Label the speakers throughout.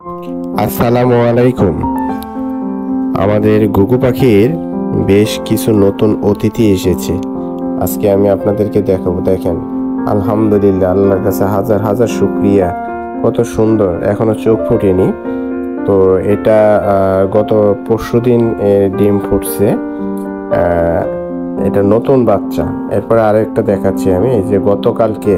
Speaker 1: আসসালামু আলাইকুম। আমাদের ঘুঘু পাখির বেশ কিছু নতুন অতিথি এসেছে। আজকে আমি আপনাদেরকে দেখাবো। দেখেন, আলহামদুলিল্লাহ, আল্লাহর কাছে হাজার হাজার শুকরিয়া। কত সুন্দর, এখনো চোখ ফুটেনি। তো এটা গত পরশুদিন ডিম ফুটছে। আহ, এটা নতুন বাচ্চা। এরপরে আরেকটা দেখাচ্ছি আমি। এই যে গতকালকে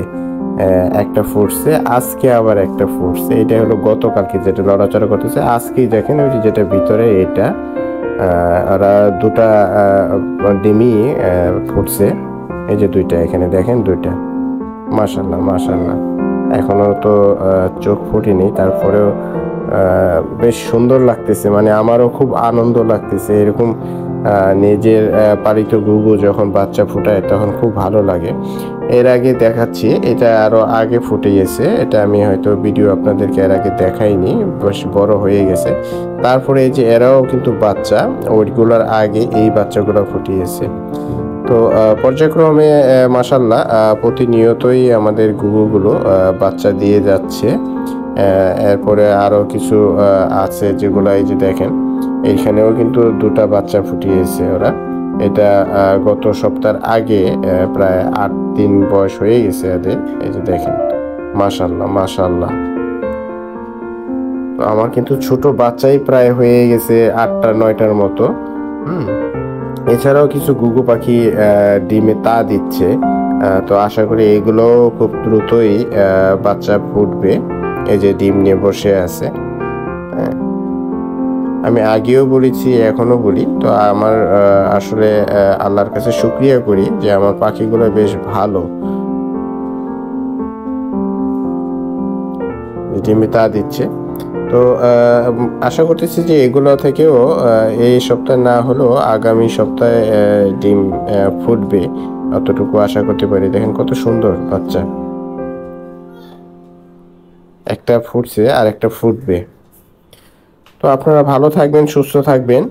Speaker 1: একটা ফুটছে, আজকে আবার একটা ফুটছে। এটা হলো গতকালকে যেটা লড়াচড়া করতেছে। আজকেই দেখেন ওই যে যেটা ভিতরে এটা ওরা দুটা ডিমই ফুটছে। এই যে দুইটা এখানে দেখেন, দুইটা। মাশাল্লাহ মাশাল্লাহ। এখনো তো চোখ ফুটেনি, তারপরেও বেশ সুন্দর লাগতেছে। মানে আমারও খুব আনন্দ লাগতেছে এরকম। নিজের পালিত ঘুঘু যখন বাচ্চা ফুটায় তখন খুব ভালো লাগে। এর আগে দেখাচ্ছি, এটা আরো আগে ফুটে গেছে। এটা আমি হয়তো ভিডিও আপনাদেরকে এর আগে দেখাইনি, বেশ বড় হয়ে গেছে। তারপরে এই যে এরাও কিন্তু বাচ্চা, ওইগুলোর আগে এই বাচ্চাগুলো ফুটিয়েছে। তো পর্যায়ক্রমে মাসাল্লাহ প্রতিনিয়তই আমাদের ঘুঘুগুলো বাচ্চা দিয়ে যাচ্ছে। এরপরে আরও কিছু আছে যেগুলো এই যে দেখেন, এইখানেও কিন্তু দুটা বাচ্চা ফুটিয়েছে ওরা। এটা গত সপ্তাহের আগে প্রায় 8 দিন বয়স হয়ে গেছে এদের। এই যে দেখেন, মাশাল্লাহ মাশাল্লাহ। তো আমার কিন্তু ছোট বাচ্চাই প্রায় হয়ে গেছে 8টা 9টার মতো। হুম। এছাড়াও কিছু ঘুঘু পাখি ডিমে তা দিচ্ছে। তো আশা করি এগুলো খুব দ্রুতই বাচ্চা ফুটবে। এই যে ডিম নিয়ে বসে আছে। হ্যাঁ, আমি আগেও বলেছি, এখনো বলি। তো আমার আসলে আল্লাহর কাছে শুকরিয়া করি যে আমার পাখিগুলো বেশ ভালো, ডিমে তা দিচ্ছে। তো আশা করতেছি যে এগুলো থেকেও এই সপ্তাহে না হলেও আগামী সপ্তাহে ডিম ফুটবে, অতটুকু আশা করতে পারি। দেখেন কত সুন্দর বাচ্চা, একটা ফুটছে আর একটা ফুটবে। তো আপনারা ভালো থাকবেন, সুস্থ থাকবেন।